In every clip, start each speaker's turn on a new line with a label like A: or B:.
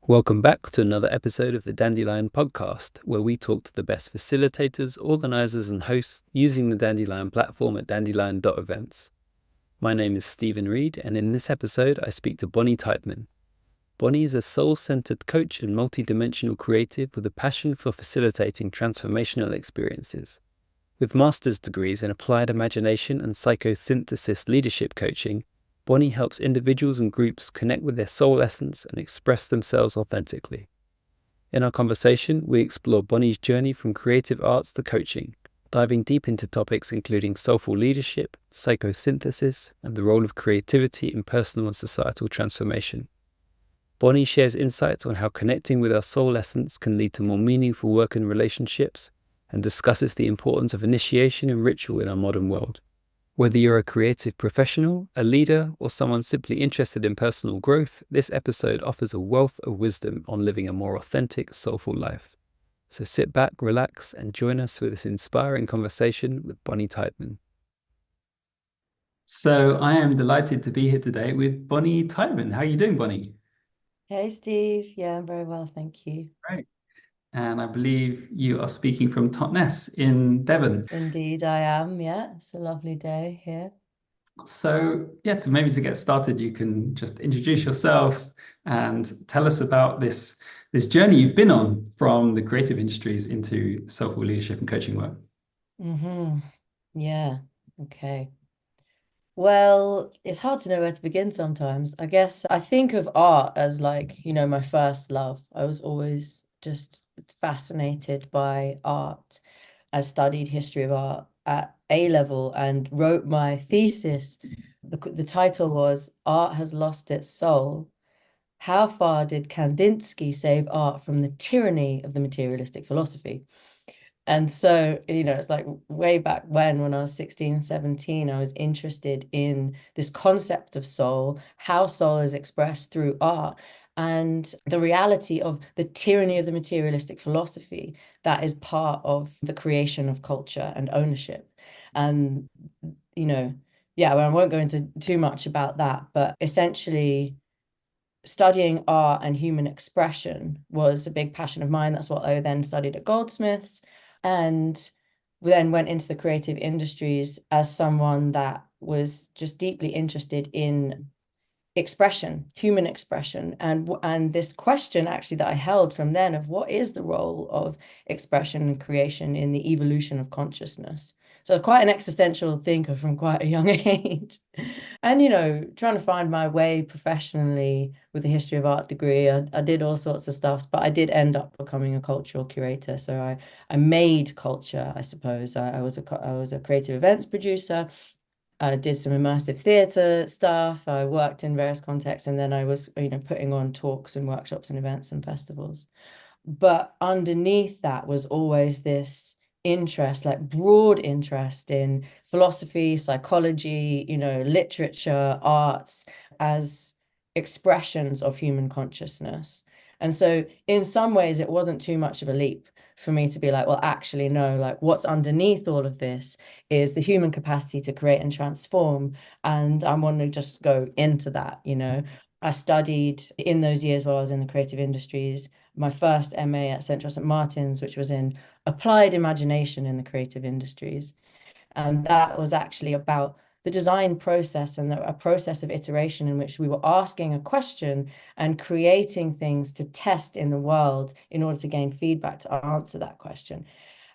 A: Welcome back to another episode of the Dandelion Podcast, where we talk to the best facilitators, organisers and hosts using the Dandelion platform at dandelion.events. My name is Stephen Reed, and in this episode I speak to Bonny Tydeman. Bonny is a soul-centered coach and multi-dimensional creative with a passion for facilitating transformational experiences. With master's degrees in applied imagination and psychosynthesis leadership coaching, Bonny helps individuals and groups connect with their soul essence and express themselves authentically. In our conversation, we explore Bonny's journey from creative arts to coaching, diving deep into topics including soulful leadership, psychosynthesis, and the role of creativity in personal and societal transformation. Bonny shares insights on how connecting with our soul essence can lead to more meaningful work and relationships, and discusses the importance of initiation and ritual in our modern world. Whether you're a creative professional, a leader, or someone simply interested in personal growth, this episode offers a wealth of wisdom on living a more authentic, soulful life. So sit back, relax, and join us for this inspiring conversation with Bonny Tydeman. So I am delighted to be here today with Bonny Tydeman. How are you doing, Bonny?
B: Hey, Steve. Yeah, I'm very well, thank you.
A: Great. And I believe you are speaking from Totnes in Devon.
B: Indeed, I am. Yeah, it's a lovely day here.
A: So yeah, to get started, you can just introduce yourself and tell us about this journey you've been on from the creative industries into soulful leadership and coaching work.
B: Yeah, okay. Well, it's hard to know where to begin sometimes. I guess I think of art as like, my first love. I was always just fascinated by art. I studied history of art at A level and wrote my thesis. The title was Art Has Lost Its Soul. How far did Kandinsky save art from the tyranny of the materialistic philosophy? And so, it's like way back when I was 16, 17, I was interested in this concept of soul, how soul is expressed through art, and the reality of the tyranny of the materialistic philosophy that is part of the creation of culture and ownership. And, yeah, well, I won't go into too much about that, but essentially, studying art and human expression was a big passion of mine. That's what I then studied at Goldsmiths, and then went into the creative industries as someone that was just deeply interested in expression, human expression, and this question actually that I held from then of what is the role of expression and creation in the evolution of consciousness. So quite an existential thinker from quite a young age. And, trying to find my way professionally with a history of art degree, I did all sorts of stuff, but I did end up becoming a cultural curator. So I made culture, I suppose. I was a creative events producer. I did some immersive theatre stuff. I worked in various contexts, and then I was, putting on talks and workshops and events and festivals. But underneath that was always this interest, like broad interest in philosophy, psychology, literature, arts as expressions of human consciousness. And so in some ways, it wasn't too much of a leap for me to be like, well, actually, no, like what's underneath all of this is the human capacity to create and transform. And I want to just go into that. I studied in those years while I was in the creative industries, my first MA at Central St. Martin's, which was in applied imagination in the creative industries. And that was actually about the design process and a process of iteration in which we were asking a question and creating things to test in the world in order to gain feedback to answer that question.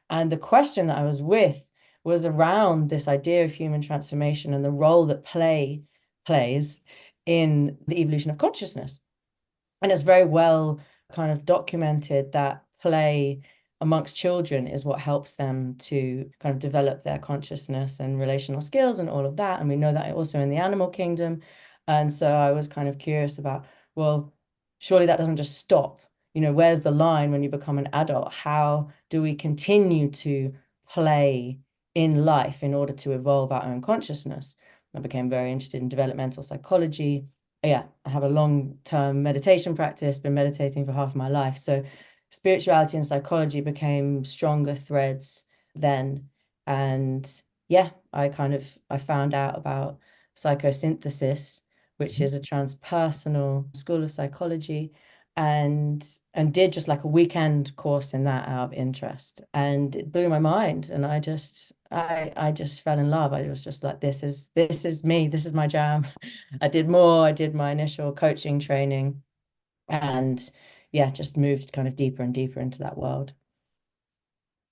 B: And the question that I was with was around this idea of human transformation and the role that play plays in the evolution of consciousness. And it's very well kind of documented that play amongst children is what helps them to kind of develop their consciousness and relational skills and all of that. And we know that also in the animal kingdom. And so I was kind of curious about, well, surely that doesn't just stop. Where's the line when you become an adult? How do we continue to play in life in order to evolve our own consciousness? I became very interested in developmental psychology. Yeah, I have a long-term meditation practice, been meditating for half my life. So spirituality and psychology became stronger threads then. And yeah, I found out about psychosynthesis, which is a transpersonal school of psychology. and did just like a weekend course in that out of interest, and it blew my mind. And I just fell in love. I was just like, this is me, this is my jam. I did more. I did my initial coaching training, and yeah, just moved kind of deeper and deeper into that world.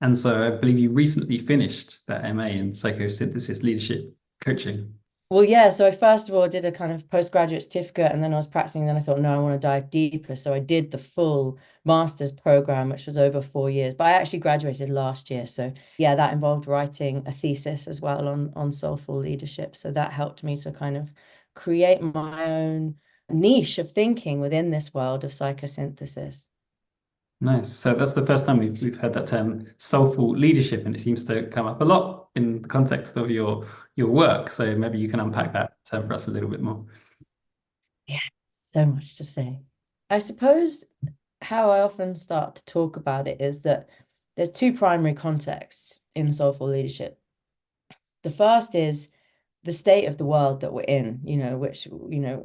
A: And so I believe you recently finished that MA in psychosynthesis leadership coaching.
B: Well, yeah, so I first of all did a kind of postgraduate certificate, and then I was practicing, and then I thought, no, I want to dive deeper. So I did the full master's program, which was over 4 years, but I actually graduated last year. So yeah, that involved writing a thesis as well on soulful leadership. So that helped me to kind of create my own niche of thinking within this world of psychosynthesis.
A: Nice. So that's the first time we've heard that term soulful leadership, and it seems to come up a lot in the context of your work. So maybe you can unpack that term for us a little bit more.
B: Yeah, so much to say. I suppose how I often start to talk about it is that there's two primary contexts in soulful leadership. The first is the state of the world that we're in, which,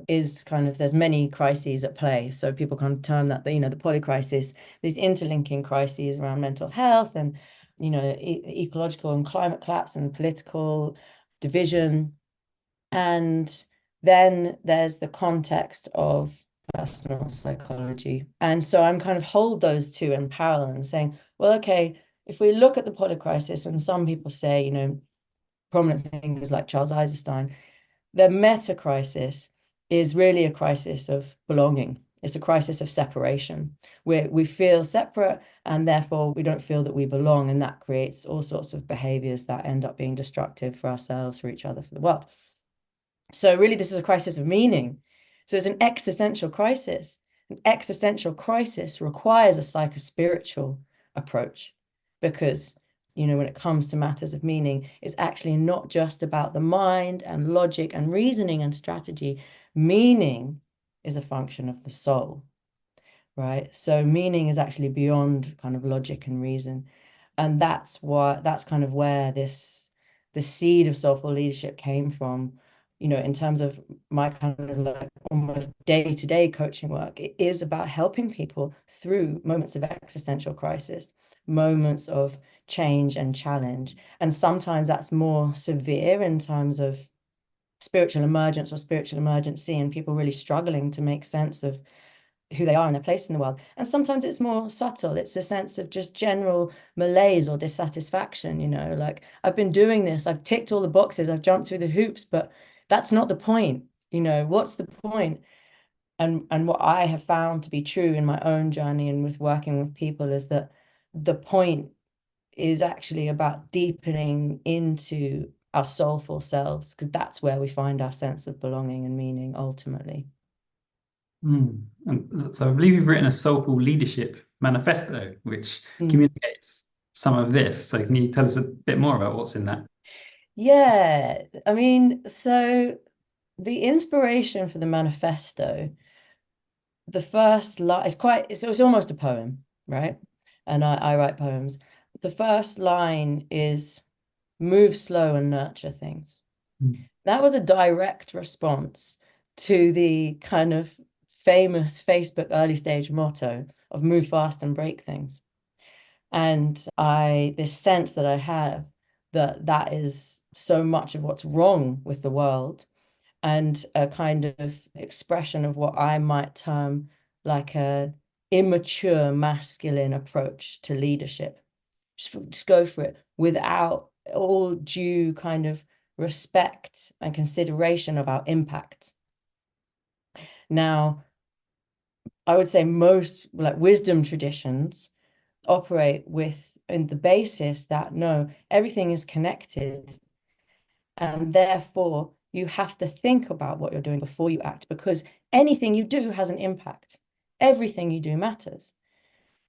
B: is kind of, there's many crises at play. So people kind of term that, the polycrisis, these interlinking crises around mental health and, ecological and climate collapse and political division. And then there's the context of personal psychology. And so I'm kind of hold those two in parallel and saying, well, okay, if we look at the polycrisis, and some people say, prominent thinkers like Charles Eisenstein, the meta crisis is really a crisis of belonging. It's a crisis of separation, where we feel separate and therefore we don't feel that we belong. And that creates all sorts of behaviors that end up being destructive for ourselves, for each other, for the world. So really, this is a crisis of meaning. So it's an existential crisis. An existential crisis requires a psychospiritual approach because, when it comes to matters of meaning, it's actually not just about the mind and logic and reasoning and strategy. Meaning is a function of the soul, right? So meaning is actually beyond kind of logic and reason. And that's kind of where the seed of soulful leadership came from, in terms of my kind of like almost day-to-day coaching work. It is about helping people through moments of existential crisis, moments of change and challenge. And sometimes that's more severe in terms of spiritual emergence or spiritual emergency, and people really struggling to make sense of who they are and their place in the world. And sometimes it's more subtle. It's a sense of just general malaise or dissatisfaction, like, I've been doing this, I've ticked all the boxes, I've jumped through the hoops, but that's not the point. What's the point? And what I have found to be true in my own journey and with working with people is that the point is actually about deepening into our soulful selves, because that's where we find our sense of belonging and meaning ultimately.
A: And so I believe you've written a soulful leadership manifesto, which communicates some of this. So can you tell us a bit more about what's in that?
B: Yeah, I mean, so the inspiration for the manifesto, the first line is it's almost a poem, right? And I write poems. The first line is move slow and nurture things. That was a direct response to the kind of famous Facebook early stage motto of move fast and break things. And this sense that I have that is so much of what's wrong with the world, and a kind of expression of what I might term like a immature masculine approach to leadership. Just go for it without all due kind of respect and consideration of our impact. Now, I would say most like wisdom traditions operate with in the basis that no, everything is connected, and therefore you have to think about what you're doing before you act, because anything you do has an impact. Everything you do matters.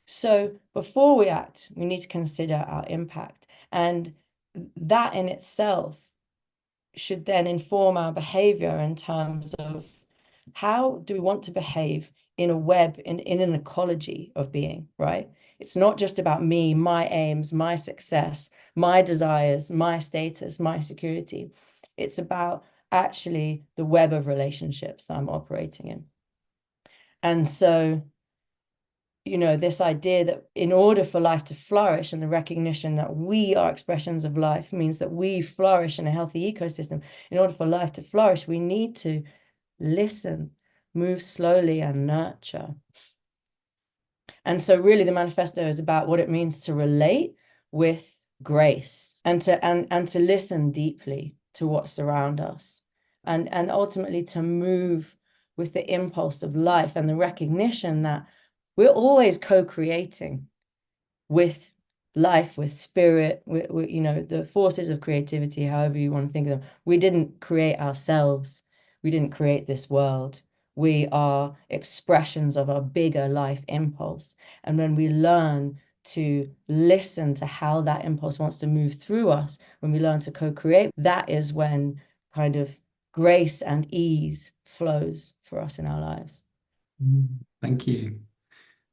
B: So before we act, we need to consider our impact. And that in itself should then inform our behavior in terms of how do we want to behave in a web, in an ecology of being, right? It's not just about me, my aims, my success, my desires, my status, my security. It's about actually the web of relationships that I'm operating in. And so this idea that in order for life to flourish, and the recognition that we are expressions of life means that we flourish in a healthy ecosystem. In order for life to flourish, we need to listen, move slowly, and nurture. And so really the manifesto is about what it means to relate with grace and to listen deeply to what's around us, and ultimately to move with the impulse of life and the recognition that we're always co-creating with life, with spirit, with the forces of creativity, however you want to think of them. We didn't create ourselves. We didn't create this world. We are expressions of a bigger life impulse. And when we learn to listen to how that impulse wants to move through us, when we learn to co-create, that is when kind of grace and ease flows for us in our lives.
A: Thank you.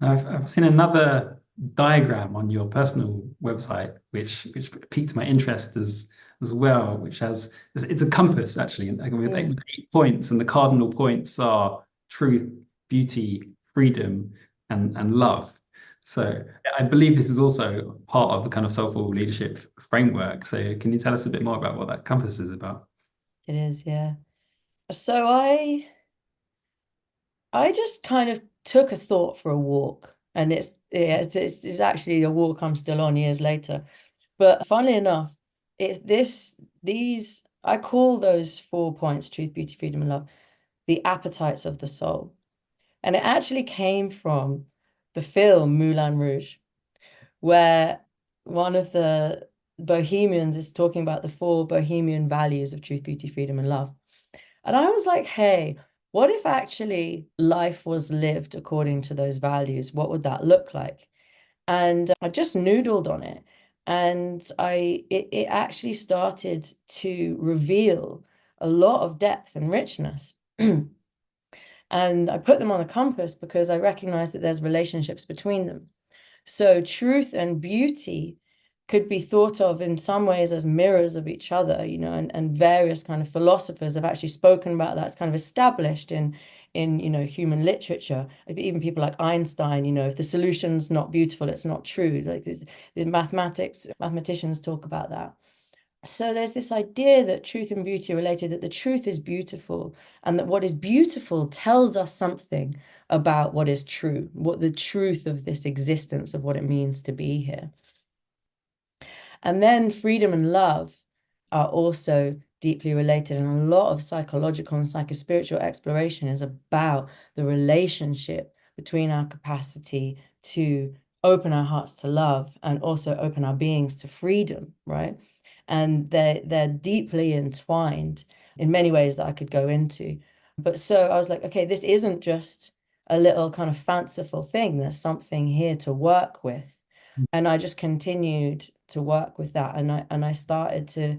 A: Now, I've seen another diagram on your personal website, which piqued my interest as well, which it's a compass actually, with 8 points, and the cardinal points are truth, beauty, freedom, and love. So I believe this is also part of the kind of soulful leadership framework. So can you tell us a bit more about what that compass is about?
B: It is, yeah. So I just kind of took a thought for a walk, and it's actually a walk I'm still on years later. But funnily enough, these I call those 4 points, truth, beauty, freedom, and love, the appetites of the soul. And it actually came from the film Moulin Rouge, where one of the Bohemians is talking about the 4 Bohemian values of truth, beauty, freedom, and love. And I was like, hey, what if actually life was lived according to those values? What would that look like? And I just noodled on it. And it actually started to reveal a lot of depth and richness. And I put them on a compass because I recognize that there's relationships between them. So truth and beauty could be thought of in some ways as mirrors of each other, and various kind of philosophers have actually spoken about that. It's kind of established in human literature. Even people like Einstein, if the solution's not beautiful, it's not true. Like the mathematicians talk about that. So there's this idea that truth and beauty are related, that the truth is beautiful, and that what is beautiful tells us something about what is true, what the truth of this existence, of what it means to be here. And then freedom and love are also deeply related. And a lot of psychological and psychospiritual exploration is about the relationship between our capacity to open our hearts to love and also open our beings to freedom, right? And they're deeply entwined in many ways that I could go into. But so I was like, okay, this isn't just a little kind of fanciful thing. There's something here to work with. And I just continued to work with that. And I started to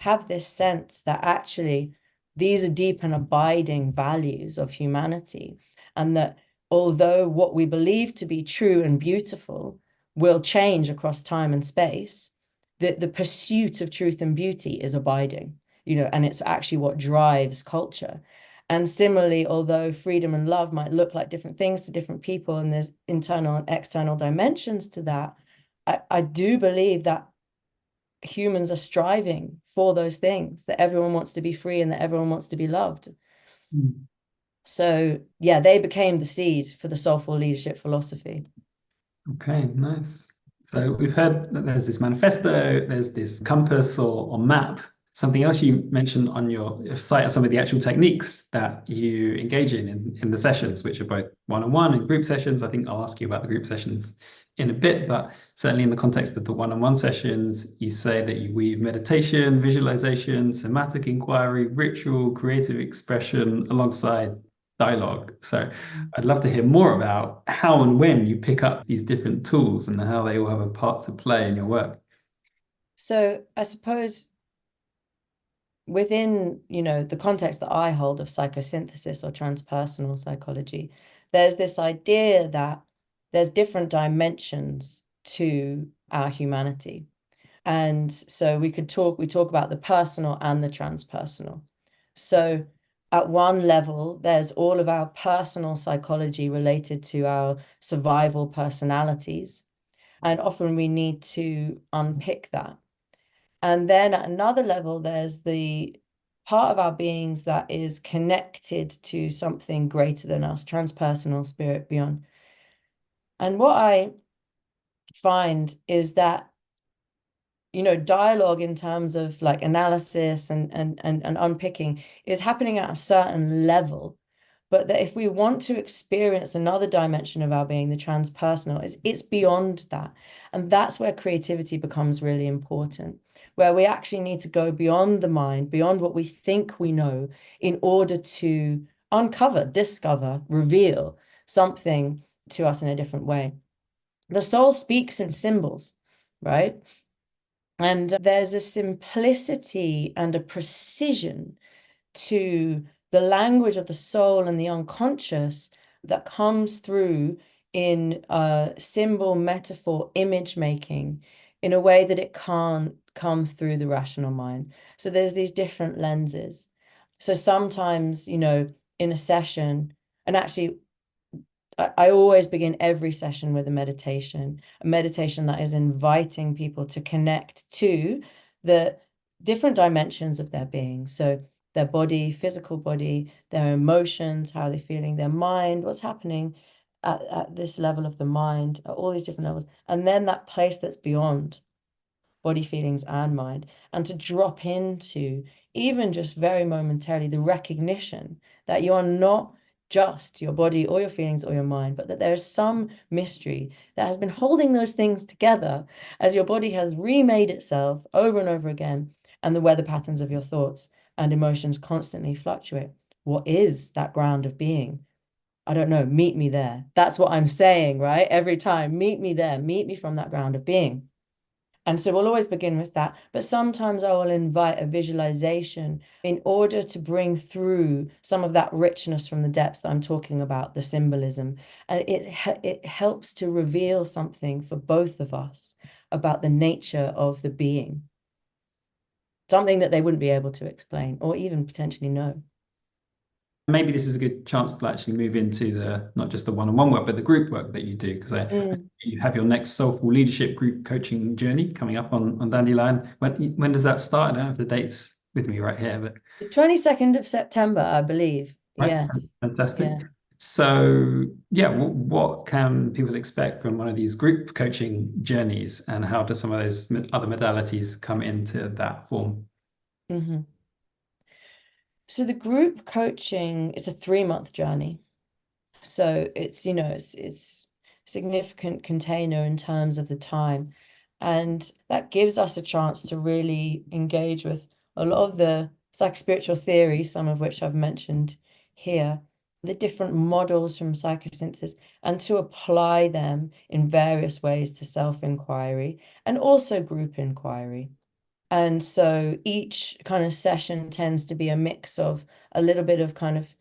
B: have this sense that actually these are deep and abiding values of humanity. And that although what we believe to be true and beautiful will change across time and space, that the pursuit of truth and beauty is abiding, and it's actually what drives culture. And similarly, although freedom and love might look like different things to different people, and there's internal and external dimensions to that, I do believe that humans are striving for those things, that everyone wants to be free and that everyone wants to be loved. So yeah, they became the seed for the soulful leadership philosophy.
A: Okay, nice. So we've heard that there's this manifesto, there's this compass or map. Something else you mentioned on your site are some of the actual techniques that you engage in the sessions, which are both one-on-one and group sessions. I think I'll ask you about the group sessions in a bit, but certainly in the context of the one-on-one sessions, you say that you weave meditation, visualization, somatic inquiry, ritual, creative expression alongside dialogue. So I'd love to hear more about how and when you pick up these different tools and how they all have a part to play in your work.
B: So I suppose within, the context that I hold of psychosynthesis or transpersonal psychology, there's this idea that there's different dimensions to our humanity. And so we talk about the personal and the transpersonal. So at one level, there's all of our personal psychology related to our survival personalities. And often we need to unpick that. And then at another level, there's the part of our beings that is connected to something greater than us, transpersonal, spirit, beyond. And what I find is that, dialogue in terms of like analysis and unpicking is happening at a certain level. But that if we want to experience another dimension of our being, the transpersonal, it's beyond that. And that's where creativity becomes really important, where we actually need to go beyond the mind, beyond what we think we know, in order to uncover, discover, reveal something to us in a different way. The soul speaks in symbols, right? And there's a simplicity and a precision to the language of the soul and the unconscious that comes through in symbol, metaphor, image making in a way that it can't come through the rational mind. So there's these different lenses. So sometimes, in a session, and actually, I always begin every session with a meditation that is inviting people to connect to the different dimensions of their being. So their body, physical body, their emotions, how they're feeling, their mind, what's happening at this level of the mind, at all these different levels. And then that place that's beyond body, feelings, and mind. And to drop into, even just very momentarily, the recognition that you are not just your body or your feelings or your mind, but that there is some mystery that has been holding those things together as your body has remade itself over and over again, and the weather patterns of your thoughts and emotions constantly fluctuate. What is that ground of being? I don't know. Meet me there. That's what I'm saying, right? Every time, meet me there. Meet me from that ground of being. And so we'll always begin with that. But sometimes I will invite a visualization in order to bring through some of that richness from the depths that I'm talking about, the symbolism. And it helps to reveal something for both of us about the nature of the being, something that they wouldn't be able to explain or even potentially know.
A: Maybe this is a good chance to actually move into not just the one-on-one work, but the group work that you do, because you have your next Soulful Leadership group coaching journey coming up on Dandelion. When does that start? I don't have the dates with me right here, but
B: The 22nd of September, I believe.
A: right,
B: Yes.
A: fantastic.
B: Yeah.
A: So yeah, what can people expect from one of these group coaching journeys, and how do some of those other modalities come into that form?
B: Mm-hmm. So the group coaching is a 3-month journey. So it's significant container in terms of the time. And that gives us a chance to really engage with a lot of the psychospiritual theories, some of which I've mentioned here, the different models from psychosynthesis, and to apply them in various ways to self-inquiry and also group inquiry. And so each kind of session tends to be a mix of a little bit of kind of,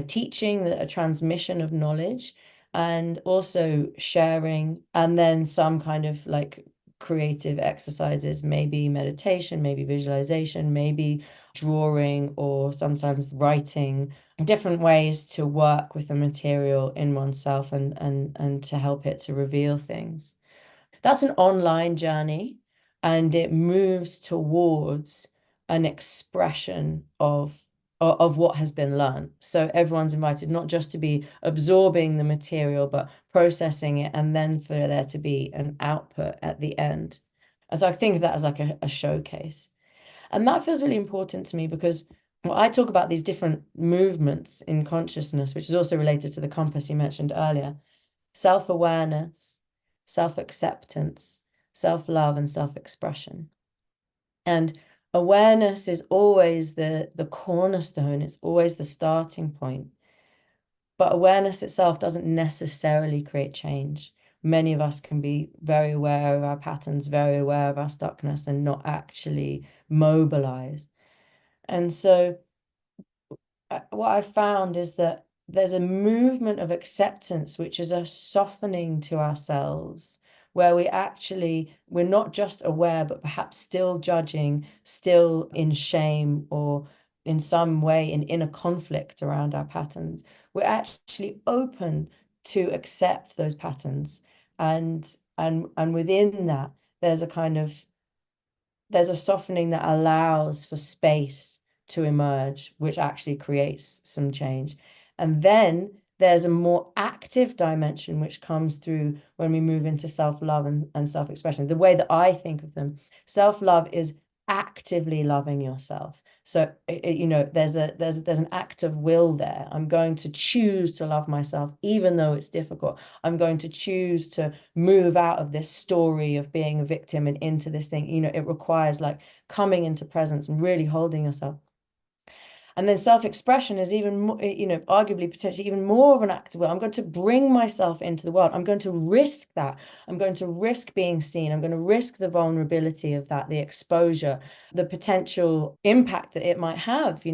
B: teaching, a transmission of knowledge, and also sharing, and then some kind of like creative exercises, maybe meditation, maybe visualization, maybe drawing, or sometimes writing, different ways to work with the material in oneself and to help it to reveal things. That's an online journey, and it moves towards an expression of what has been learned. So everyone's invited not just to be absorbing the material, but processing it, and then for there to be an output at the end. And so I think of that as like a showcase. And that feels really important to me because I talk about these different movements in consciousness, which is also related to the compass you mentioned earlier: self-awareness, self-acceptance, self-love, and self-expression. And awareness is always the cornerstone, it's always the starting point. But awareness itself doesn't necessarily create change. Many of us can be very aware of our patterns, very aware of our stuckness, and not actually mobilize. And so what I found is that there's a movement of acceptance, which is a softening to ourselves, where we're not just aware, but perhaps still judging, still in shame, or in some way in inner conflict around our patterns, we're actually open to accept those patterns. And within that, there's a kind of there's a softening that allows for space to emerge, which actually creates some change. And then there's a more active dimension which comes through when we move into self-love and self-expression. The way that I think of them, self-love is actively loving yourself. So there's an act of will there. I'm going to choose to love myself, even though it's difficult. I'm going to choose to move out of this story of being a victim and into this thing. It requires like coming into presence and really holding yourself. And then self-expression is even more, arguably potentially even more of an act of will. I'm going to bring myself into the world. I'm going to risk that. I'm going to risk being seen. I'm going to risk the vulnerability of that, the exposure, the potential impact that it might have,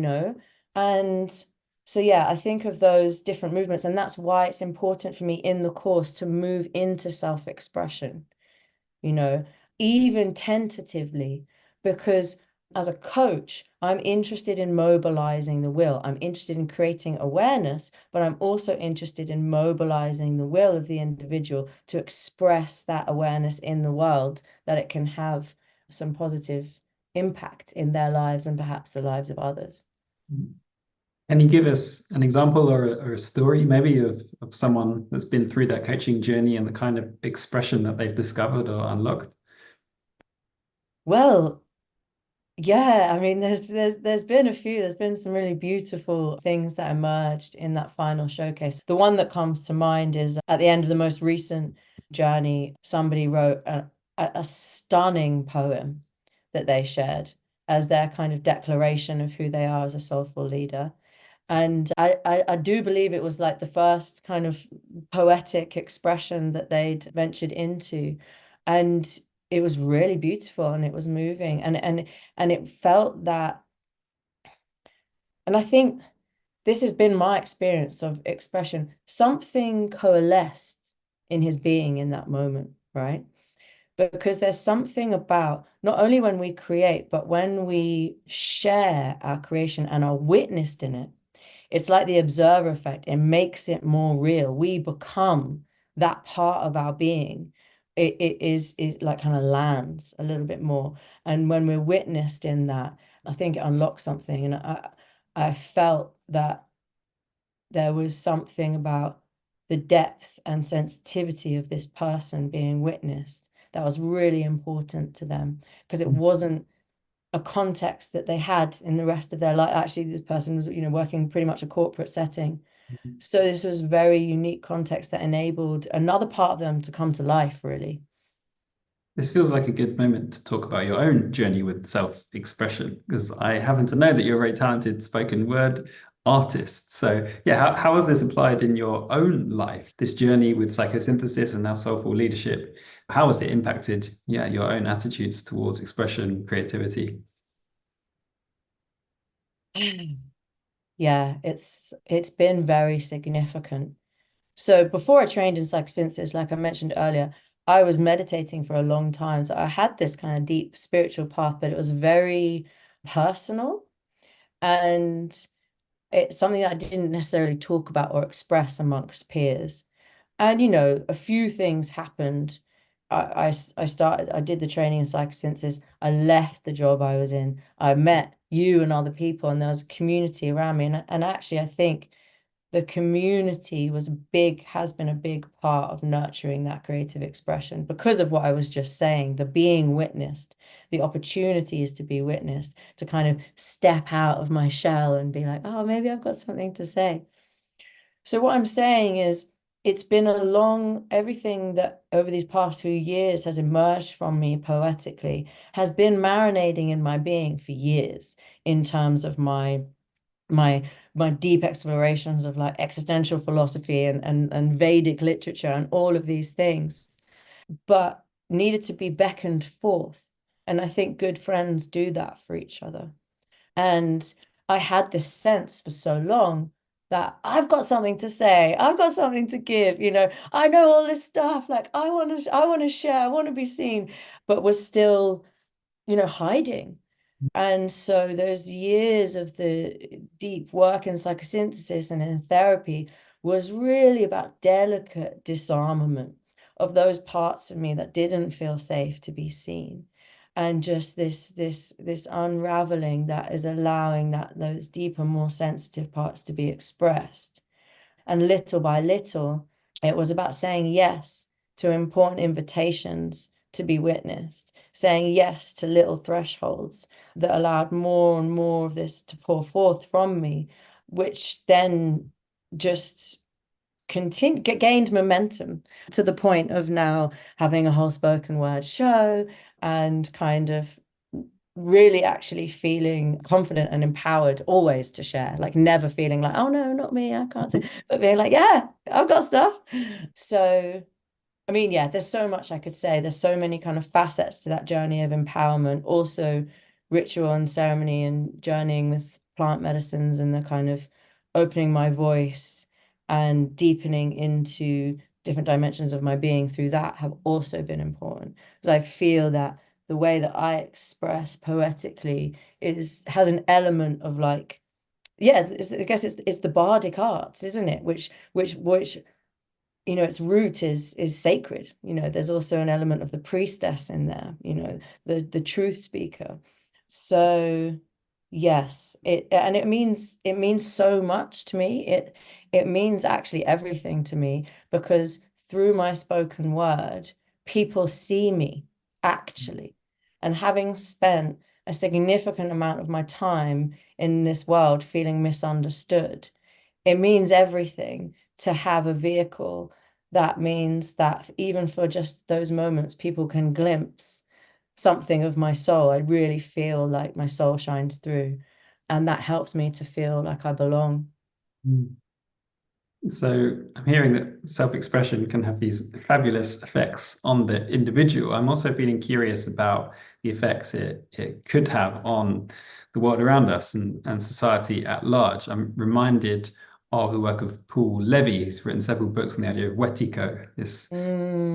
B: And so, yeah, I think of those different movements. And that's why it's important for me in the course to move into self-expression, even tentatively, because as a coach, I'm interested in mobilizing the will. I'm interested in creating awareness, but I'm also interested in mobilizing the will of the individual to express that awareness in the world, that it can have some positive impact in their lives and perhaps the lives of others.
C: Can you give us an example or a story maybe of someone that's been through that coaching journey and the kind of expression that they've discovered or unlocked?
B: Well, yeah, I mean, there's been a few. There's been some really beautiful things that emerged in that final showcase. The one that comes to mind is at the end of the most recent journey, somebody wrote a stunning poem that they shared as their kind of declaration of who they are as a soulful leader. And I do believe it was like the first kind of poetic expression that they'd ventured into. And it was really beautiful and it was moving. And it felt that, and I think this has been my experience of expression, something coalesced in his being in that moment, right? Because there's something about not only when we create, but when we share our creation and are witnessed in it, it's like the observer effect. It makes it more real. We become that part of our being. It is like kind of lands a little bit more. And when we're witnessed in that, I think it unlocks something. And I felt that there was something about the depth and sensitivity of this person being witnessed that was really important to them, because it wasn't a context that they had in the rest of their life. Actually, this person was, working pretty much a corporate setting. So this was very unique context that enabled another part of them to come to life, really.
C: This feels like a good moment to talk about your own journey with self-expression, because I happen to know that you're a very talented spoken word artist. So yeah, how has this applied in your own life? This journey with psychosynthesis and now soulful leadership, how has it impacted, your own attitudes towards expression, creativity?
B: Yeah, it's been very significant. So before I trained in psychosynthesis, like I mentioned earlier, I was meditating for a long time. So I had this kind of deep spiritual path, but it was very personal. And it's something that I didn't necessarily talk about or express amongst peers. And, a few things happened. I did the training in psychosynthesis. I left the job I was in. I met you and other people, and there was a community around me. And actually, I think the community has been a big part of nurturing that creative expression because of what I was just saying, the being witnessed, the opportunities to be witnessed, to kind of step out of my shell and be like, oh, maybe I've got something to say. So what I'm saying is, everything that over these past few years has emerged from me poetically has been marinating in my being for years in terms of my deep explorations of like existential philosophy and Vedic literature and all of these things, but needed to be beckoned forth. And I think good friends do that for each other. And I had this sense for so long that I've got something to say, I've got something to give, I know all this stuff, like I want to share, I want to be seen, but was still, hiding. And so those years of the deep work in psychosynthesis and in therapy was really about delicate disarmament of those parts of me that didn't feel safe to be seen. And just this unraveling that is allowing those deeper, more sensitive parts to be expressed. And little by little, it was about saying yes to important invitations to be witnessed, saying yes to little thresholds that allowed more and more of this to pour forth from me, which then just gained momentum to the point of now having a whole spoken word show and kind of really actually feeling confident and empowered always to share, like never feeling like, oh no, not me, I can't say, but being like, yeah, I've got stuff. So I mean, yeah, there's so much I could say. There's so many kind of facets to that journey of empowerment, also ritual and ceremony and journeying with plant medicines and the kind of opening my voice and deepening into different dimensions of my being through that have also been important. Because I feel that the way that I express poetically has an element of like, yes, I guess it's the bardic arts, isn't it? Which its root is sacred. There's also an element of the priestess in there, the truth speaker. So yes, it means so much to me. It means actually everything to me, because through my spoken word, people see me actually. And having spent a significant amount of my time in this world feeling misunderstood, it means everything to have a vehicle that means that even for just those moments, people can glimpse something of my soul. I really feel like my soul shines through, and that helps me to feel like I belong.
C: So I'm hearing that self-expression can have these fabulous effects on the individual. I'm also feeling curious about the effects it could have on the world around us and society at large. I'm reminded of the work of Paul Levy. He's written several books on the idea of wetiko,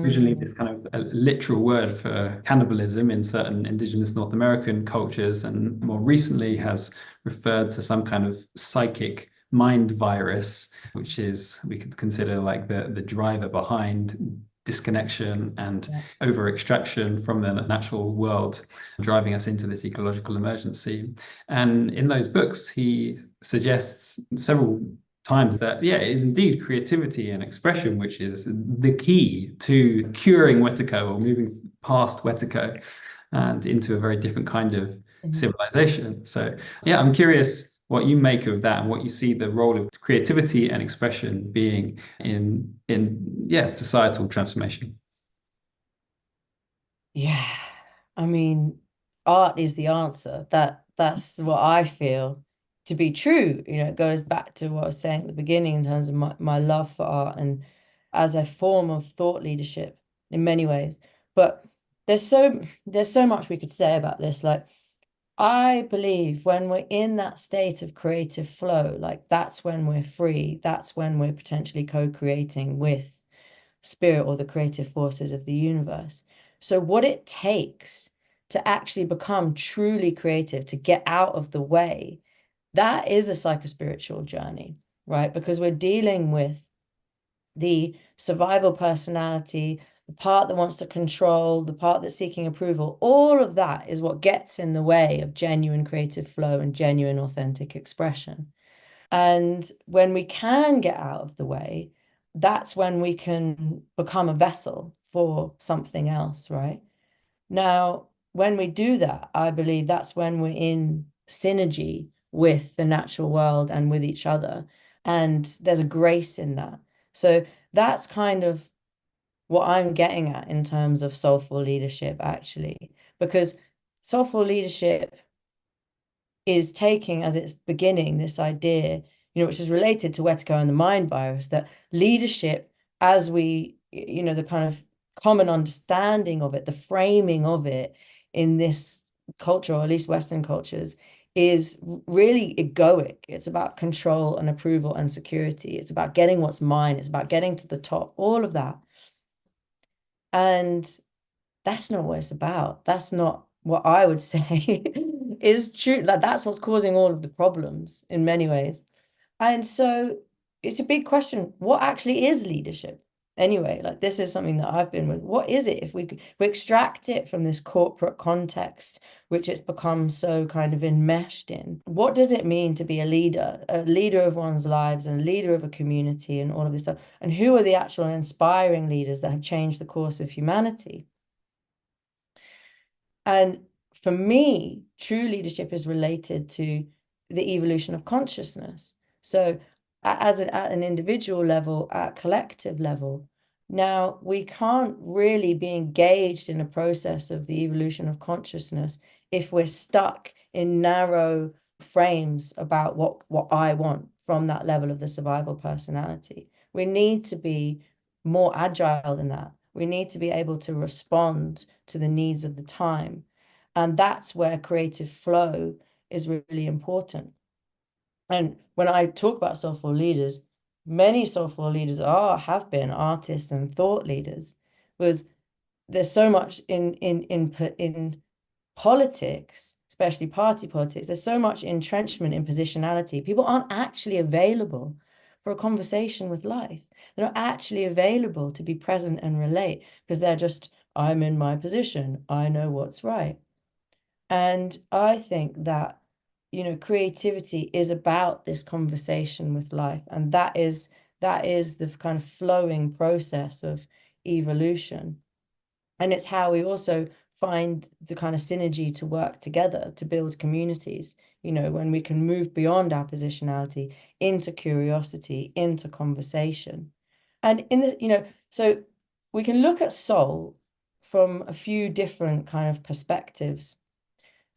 C: originally this kind of a literal word for cannibalism in certain indigenous North American cultures, and more recently has referred to some kind of psychic mind virus, which is, we could consider like the driver behind disconnection and over extraction from the natural world, driving us into this ecological emergency. And in those books, he suggests several times that, yeah, it is indeed creativity and expression which is the key to curing wetiko or moving past wetiko and into a very different kind of civilization. So yeah, I'm curious what you make of that and what you see the role of creativity and expression being in societal transformation.
B: Yeah, I mean, art is the answer. That's what I feel to be true. It goes back to what I was saying at the beginning in terms of my love for art and as a form of thought leadership in many ways. But there's so much we could say about this. Like, I believe when we're in that state of creative flow, like that's when we're free. That's when we're potentially co-creating with spirit or the creative forces of the universe. So what it takes to actually become truly creative, to get out of the way, that is a psychospiritual journey, right? Because we're dealing with the survival personality, the part that wants to control, the part that's seeking approval. All of that is what gets in the way of genuine creative flow and genuine authentic expression. And when we can get out of the way, that's when we can become a vessel for something else, right? Now, when we do that, I believe that's when we're in synergy with the natural world and with each other. And there's a grace in that. So that's kind of what I'm getting at in terms of soulful leadership, actually, because soulful leadership is taking as its beginning this idea, which is related to Wetiko and the mind virus, that leadership, as we, the kind of common understanding of it, the framing of it in this culture, or at least Western cultures, is really egoic. It's about control and approval and security. It's about getting what's mine. It's about getting to the top, all of that. And that's not what it's about. That's not what I would say is true. Like that's what's causing all of the problems in many ways. And so it's a big question. What actually is leadership? Anyway, like this is something that I've been with. What is it if we extract it from this corporate context, which it's become so kind of enmeshed in? What does it mean to be a leader of one's lives and a leader of a community and all of this stuff? And who are the actual inspiring leaders that have changed the course of humanity? And for me, true leadership is related to the evolution of consciousness. So at an individual level, at a collective level, now we can't really be engaged in a process of the evolution of consciousness if we're stuck in narrow frames about what I want from that level of the survival personality. We need to be more agile than that. We need to be able to respond to the needs of the time. And that's where creative flow is really important. And when I talk about soulful leaders, many soulful leaders have been artists and thought leaders, because there's so much in politics, especially party politics, there's so much entrenchment in positionality. People aren't actually available for a conversation with life. They're not actually available to be present and relate because they're just, I'm in my position, I know what's right. And I think that, creativity is about this conversation with life. And that is the kind of flowing process of evolution. And it's how we also find the kind of synergy to work together to build communities, when we can move beyond our positionality into curiosity, into conversation. And so we can look at soul from a few different kind of perspectives.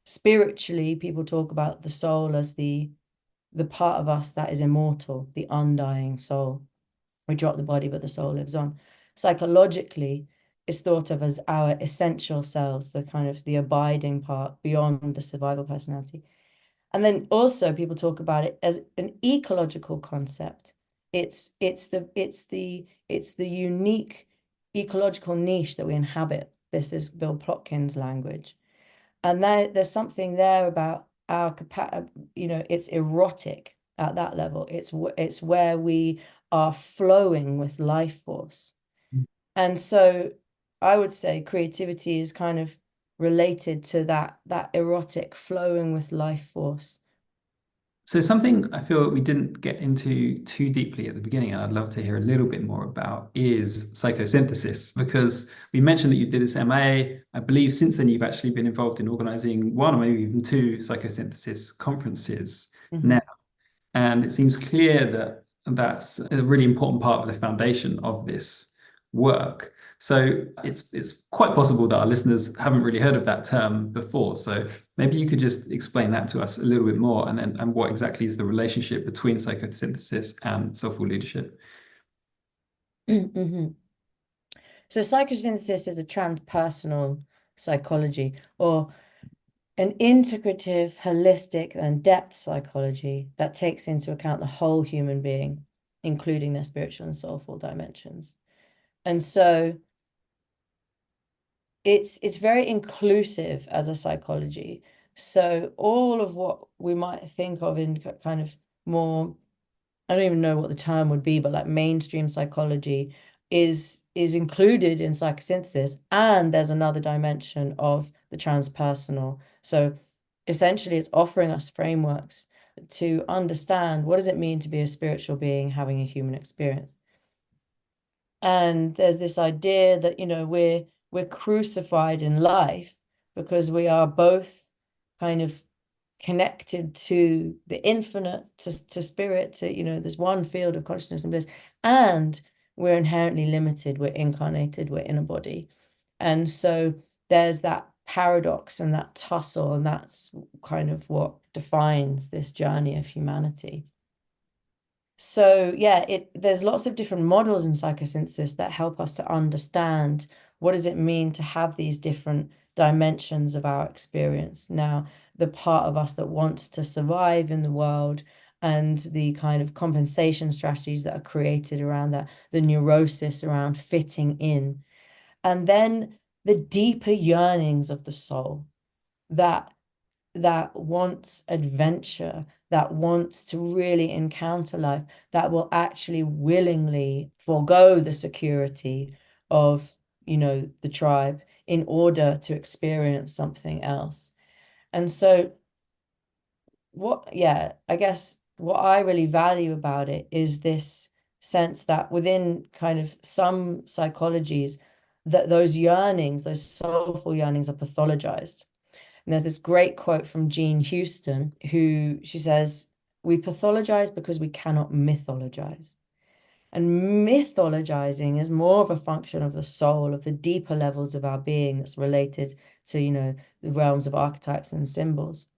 B: Spiritually, people talk about the soul as the part of us that is immortal, the undying soul. We drop the body, but the soul lives on. Psychologically, it's thought of as our essential selves, the kind of the abiding part beyond the survival personality. And then also people talk about it as an ecological concept. It's the unique ecological niche that we inhabit. This is Bill Plotkin's language. And there's something there about our capacity, it's erotic at that level. It's where we are flowing with life force. And so I would say creativity is kind of related to that erotic flowing with life force.
C: So something I feel we didn't get into too deeply at the beginning, and I'd love to hear a little bit more about, is psychosynthesis, because we mentioned that you did this MA. I believe since then you've actually been involved in organizing one or maybe even two psychosynthesis conferences now. And it seems clear that that's a really important part of the foundation of this work. So it's quite possible that our listeners haven't really heard of that term before. So maybe you could just explain that to us a little bit more, and what exactly is the relationship between psychosynthesis and soulful leadership.
B: So psychosynthesis is a transpersonal psychology, or an integrative, holistic, and depth psychology that takes into account the whole human being, including their spiritual and soulful dimensions. And so it's very inclusive as a psychology. So all of what we might think of in kind of more, I don't even know what the term would be, but like mainstream psychology is included in psychosynthesis. And there's another dimension of the transpersonal. So essentially it's offering us frameworks to understand what does it mean to be a spiritual being having a human experience. And there's this idea that, we're crucified in life because we are both kind of connected to the infinite, to spirit, to, there's one field of consciousness and bliss, and we're inherently limited, we're incarnated, we're in a body. And so there's that paradox and that tussle, and that's kind of what defines this journey of humanity. So yeah, there's lots of different models in psychosynthesis that help us to understand what does it mean to have these different dimensions of our experience. Now, the part of us that wants to survive in the world, and the kind of compensation strategies that are created around that, the neurosis around fitting in, and then the deeper yearnings of the soul that that wants adventure, that wants to really encounter life, that will actually willingly forego the security of, the tribe in order to experience something else. And so I guess what I really value about it is this sense that within kind of some psychologies, that those yearnings, those soulful yearnings, are pathologized. And there's this great quote from Jean Houston, she says, "We pathologize because we cannot mythologize." And mythologizing is more of a function of the soul, of the deeper levels of our being that's related to, the realms of archetypes and symbols.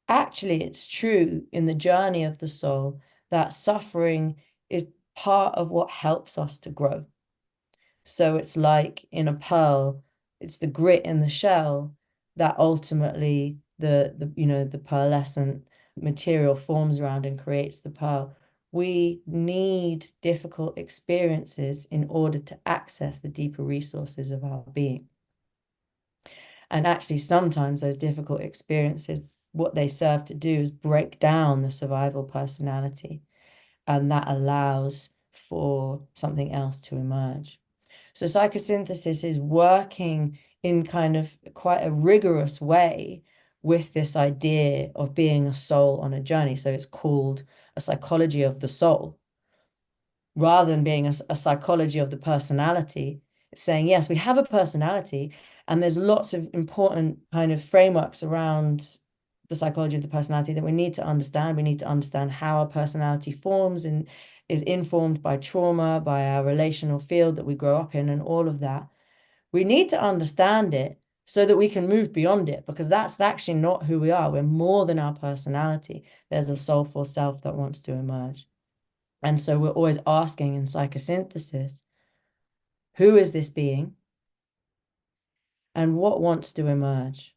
B: Actually, it's true in the journey of the soul that suffering is part of what helps us to grow. So it's like in a pearl, it's the grit in the shell that ultimately the pearlescent material forms around and creates the pearl. We need difficult experiences in order to access the deeper resources of our being. And actually, sometimes those difficult experiences, what they serve to do is break down the survival personality, and that allows for something else to emerge. So psychosynthesis is working in kind of quite a rigorous way with this idea of being a soul on a journey. So it's called a psychology of the soul. Rather than being a psychology of the personality, it's saying, yes, we have a personality, and there's lots of important kind of frameworks around the psychology of the personality that we need to understand. We need to understand how our personality forms and is informed by trauma, by our relational field that we grow up in, and all of that. We need to understand it so that we can move beyond it, because that's actually not who we are. We're more than our personality. There's a soulful self that wants to emerge. And so we're always asking in psychosynthesis, who is this being? And what wants to emerge?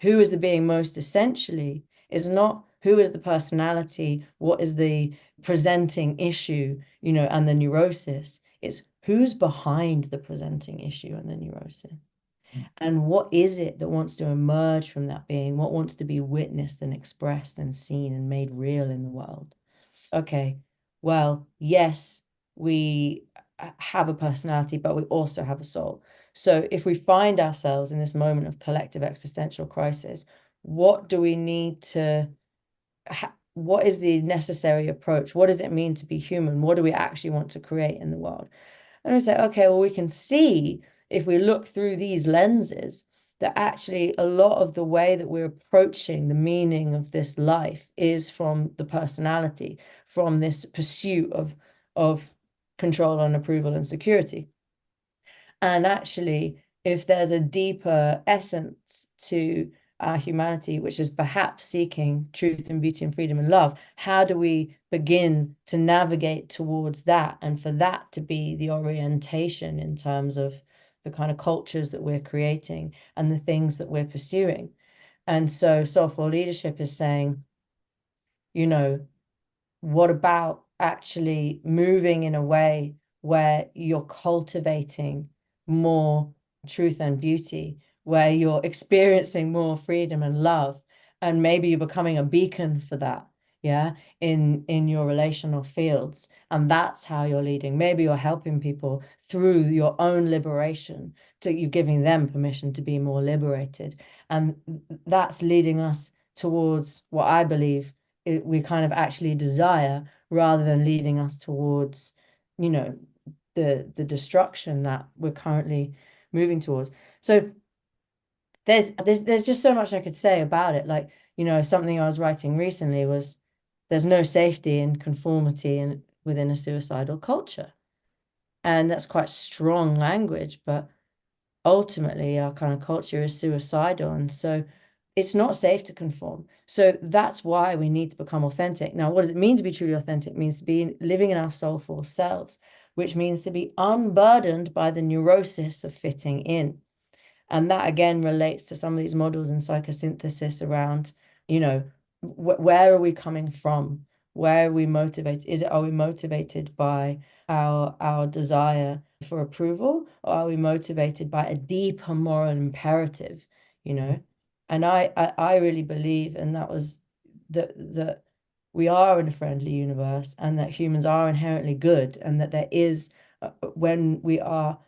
B: Who is the being most essentially is not who is the personality, what is the presenting issue, and the neurosis. It's who's behind the presenting issue and the neurosis. And what is it that wants to emerge from that being? What wants to be witnessed and expressed and seen and made real in the world? Okay, well, yes, we have a personality, but we also have a soul. So if we find ourselves in this moment of collective existential crisis, what do we need to, what is the necessary approach? What does it mean to be human? What do we actually want to create in the world? And we say, okay, well, we can see if we look through these lenses that actually a lot of the way that we're approaching the meaning of this life is from the personality, from this pursuit of control and approval and security. And actually, if there's a deeper essence to our humanity, which is perhaps seeking truth and beauty and freedom and love, how do we begin to navigate towards that? And for that to be the orientation in terms of the kind of cultures that we're creating and the things that we're pursuing. And so Soulful Leadership is saying, what about actually moving in a way where you're cultivating more truth and beauty, where you're experiencing more freedom and love, and maybe you're becoming a beacon for that, in your relational fields, and that's how you're leading. Maybe you're helping people through your own liberation, you're giving them permission to be more liberated, and that's leading us towards what I believe we kind of actually desire, rather than leading us towards, the destruction that we're currently moving towards. So there's just so much I could say about it. Like, something I was writing recently was, there's no safety in conformity within a suicidal culture. And that's quite strong language, but ultimately our kind of culture is suicidal. And so it's not safe to conform. So that's why we need to become authentic. Now, what does it mean to be truly authentic? It means to be living in our soulful selves, which means to be unburdened by the neurosis of fitting in. And that again relates to some of these models in psychosynthesis around, where are we coming from? Where are we motivated? Are we motivated by our desire for approval, or are we motivated by a deeper moral imperative, And I really believe, and that was that we are in a friendly universe, and that humans are inherently good, and that there is, when we are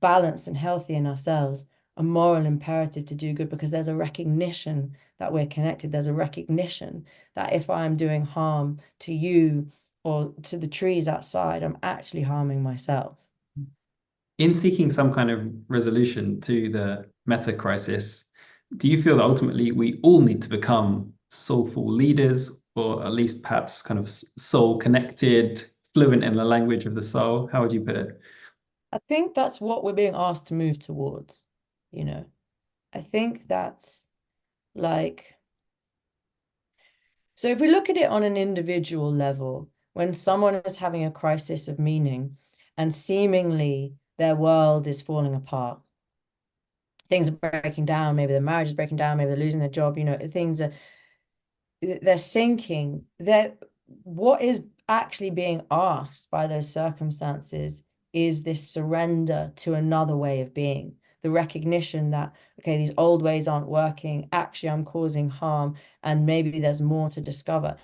B: balanced and healthy in ourselves, a moral imperative to do good, because there's a recognition that we're connected. There's a recognition that if I'm doing harm to you or to the trees outside, I'm actually harming myself.
C: In seeking some kind of resolution to the meta crisis, do you feel that ultimately we all need to become soulful leaders, or at least perhaps kind of soul connected, fluent in the language of the soul? How would you put it?
B: I think that's what we're being asked to move towards, you know. I think that's like, so if we look at it on an individual level, when someone is having a crisis of meaning and seemingly their world is falling apart, things are breaking down, maybe their marriage is breaking down, maybe they're losing their job, things are, they're sinking. What is actually being asked by those circumstances is this surrender to another way of being, the recognition that, okay, these old ways aren't working, actually I'm causing harm, and maybe there's more to discover.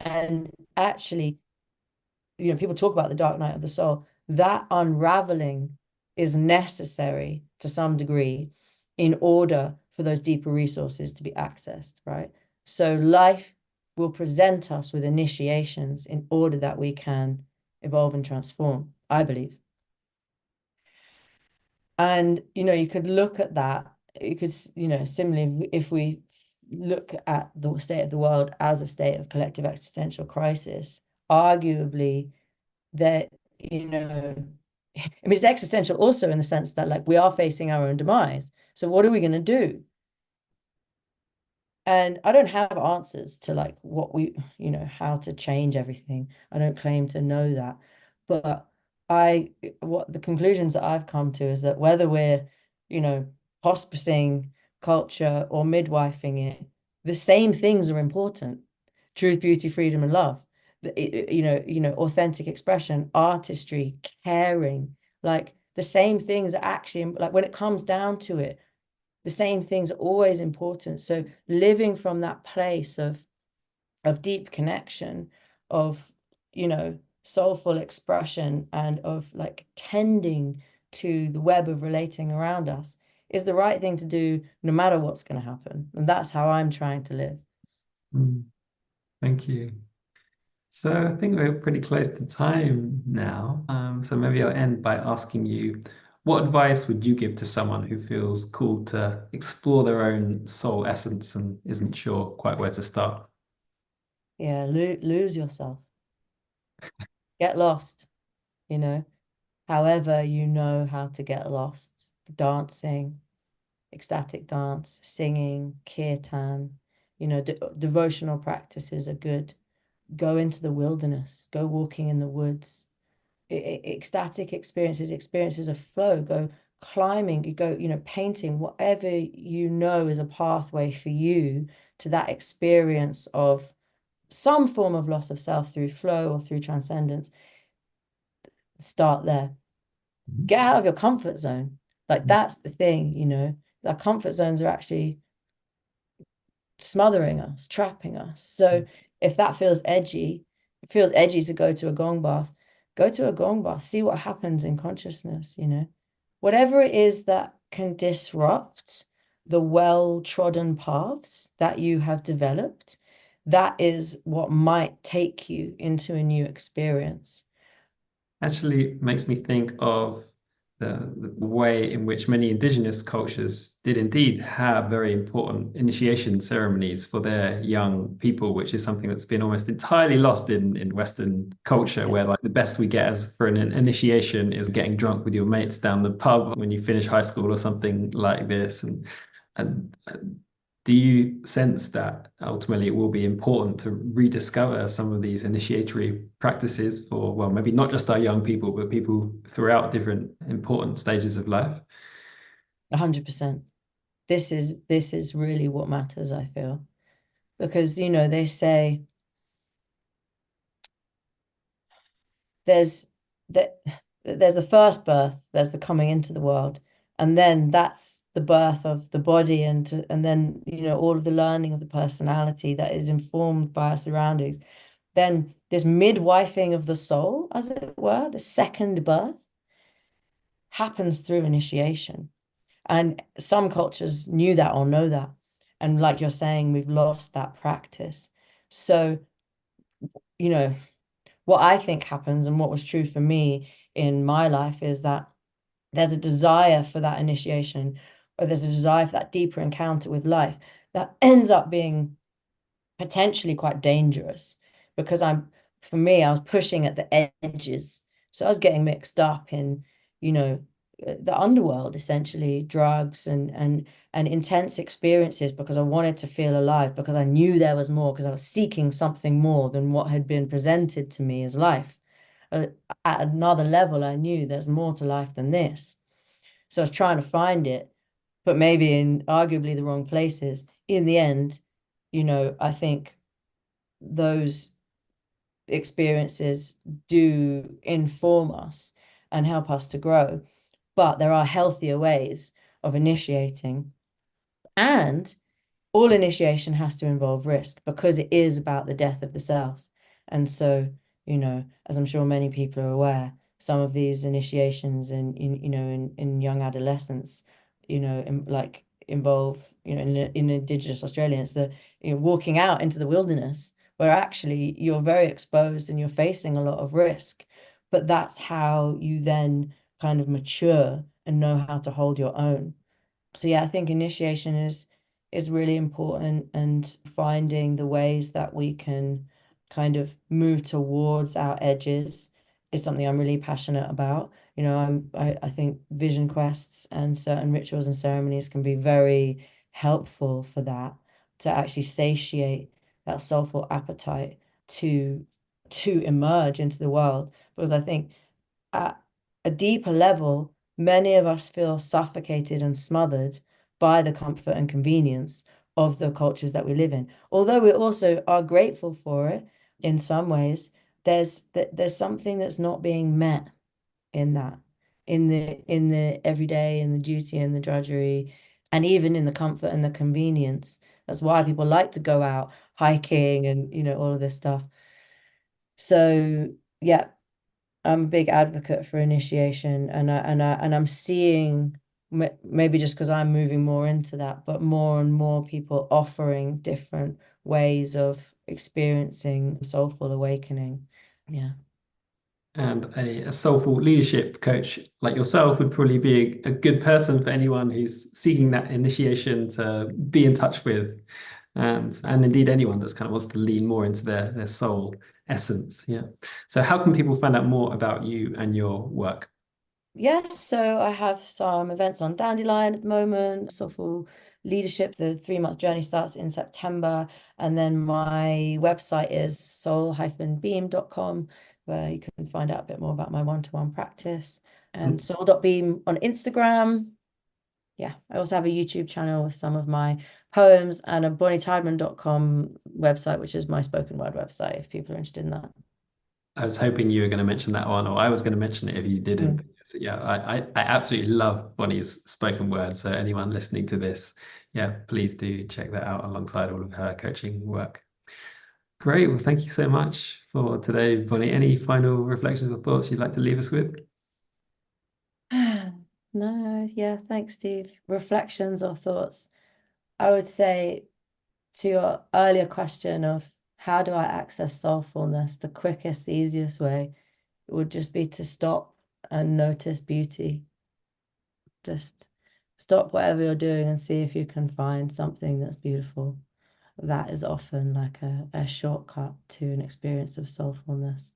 B: And actually, people talk about the dark night of the soul. That unraveling is necessary to some degree in order for those deeper resources to be accessed, right? So life will present us with initiations in order that we can evolve and transform, I believe. And, you could look at that, you could, similarly, if we look at the state of the world as a state of collective existential crisis, arguably that, I mean, it's existential also in the sense that, like, we are facing our own demise. So what are we going to do? And I don't have answers to, like, what how to change everything. I don't claim to know that. But what the conclusions that I've come to is that whether we're, hospicing culture or midwifing it, the same things are important: truth, beauty, freedom, and love. Authentic expression, artistry, caring, like the same things are actually, like, when it comes down to it, the same things are always important. So living from that place of deep connection, of, soulful expression, and of, like, tending to the web of relating around us is the right thing to do no matter what's going to happen. And that's how I'm trying to live.
C: Thank you. So I think we're pretty close to time now. So maybe I'll end by asking you, what advice would you give to someone who feels called to explore their own soul essence and isn't sure quite where to start?
B: Yeah, lose yourself. Get lost, however you know how to get lost. Dancing, ecstatic dance, singing, kirtan, devotional practices are good. Go into the wilderness, go walking in the woods. Ecstatic experiences of flow, go climbing, you go, painting, whatever is a pathway for you to that experience of some form of loss of self through flow or through transcendence. Start there. Get out of your comfort zone. Like, that's the thing, our comfort zones are actually smothering us, trapping us. So if that feels edgy, it feels edgy to go to a gong bath, go to a gong bath, see what happens in consciousness, whatever it is that can disrupt the well-trodden paths that you have developed, that is what might take you into a new experience.
C: Actually makes me think of the way in which many indigenous cultures did indeed have very important initiation ceremonies for their young people, which is something that's been almost entirely lost in Western culture, where, like, the best we get as for an initiation is getting drunk with your mates down the pub when you finish high school or something like this. And do you sense that ultimately it will be important to rediscover some of these initiatory practices for, well, maybe not just our young people, but people throughout different important stages of life?
B: 100%. This is really what matters, I feel. Because, they say there's the first birth, there's the coming into the world, And then that's the birth of the body, and then, you know, all of the learning of the personality that is informed by our surroundings. Then this midwifing of the soul, as it were, the second birth, happens through initiation. And some cultures knew that or know that. And like you're saying, we've lost that practice. So, you know, what I think happens, and what was true for me in my life, is that there's a desire for that initiation, or there's a desire for that deeper encounter with life that ends up being potentially quite dangerous, because for me, I was pushing at the edges. So I was getting mixed up in, you know, the underworld, essentially, drugs and intense experiences, because I wanted to feel alive, because I knew there was more, because I was seeking something more than what had been presented to me as life. At another level, I knew there's more to life than this. So I was trying to find it, but maybe in arguably the wrong places. In the end, you know, I think those experiences do inform us and help us to grow. But there are healthier ways of initiating. And all initiation has to involve risk, because it is about the death of the self. And so, you know, as I'm sure many people are aware, some of these initiations in young adolescents, you know, involve, you know, in Indigenous Australians, the, you know, walking out into the wilderness, where actually you're very exposed and you're facing a lot of risk. But that's how you then kind of mature and know how to hold your own. So yeah, I think initiation is really important, and finding the ways that we can kind of move towards our edges is something I'm really passionate about. You know, I think vision quests and certain rituals and ceremonies can be very helpful for that, to actually satiate that soulful appetite to emerge into the world. Because I think at a deeper level, many of us feel suffocated and smothered by the comfort and convenience of the cultures that we live in. Although we also are grateful for it in some ways, there's something that's not being met in that, in the everyday, in the duty and the drudgery, and even in the comfort and the convenience. That's why people like to go out hiking and, you know, all of this stuff. So yeah, I'm a big advocate for initiation, and I'm seeing, maybe just because I'm moving more into that, but more and more people offering different ways of experiencing soulful awakening. Yeah.
C: And a soulful leadership coach like yourself would probably be a good person for anyone who's seeking that initiation to be in touch with, and indeed anyone that's kind of wants to lean more into their soul essence. Yeah. So how can people find out more about you and your work?
B: Yes, so I have some events on Dandelion at the moment, Soulful Leadership. The 3-month journey starts in September. And then my website is soul-beam.com, where you can find out a bit more about my one-to-one practice. And soul.beam on Instagram. Yeah, I also have a YouTube channel with some of my poems, and a bonnytydeman.com website, which is my spoken word website, if people are interested in that.
C: I was hoping you were going to mention that one, or I was going to mention it if you didn't.
B: Mm.
C: So yeah, I absolutely love Bonny's spoken word. So anyone listening to this, yeah, please do check that out alongside all of her coaching work. Great. Well, thank you so much for today, Bonny. Any final reflections or thoughts you'd like to leave us with?
B: No, yeah, thanks, Steve. Reflections or thoughts. I would say, to your earlier question of how do I access soulfulness, the quickest, the easiest way would just be to stop and notice beauty. Just stop whatever you're doing and see if you can find something that's beautiful. That is often like a shortcut to an experience of soulfulness.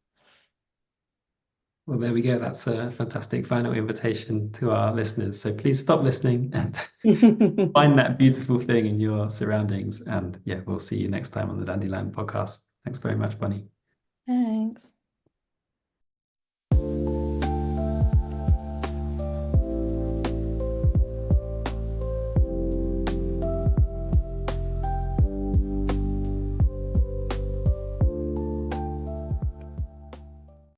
C: Well, there we go. That's a fantastic final invitation to our listeners. So please stop listening and find that beautiful thing in your surroundings. And yeah, we'll see you next time on the Dandelion podcast. Thanks very much, Bonny.
B: Thanks.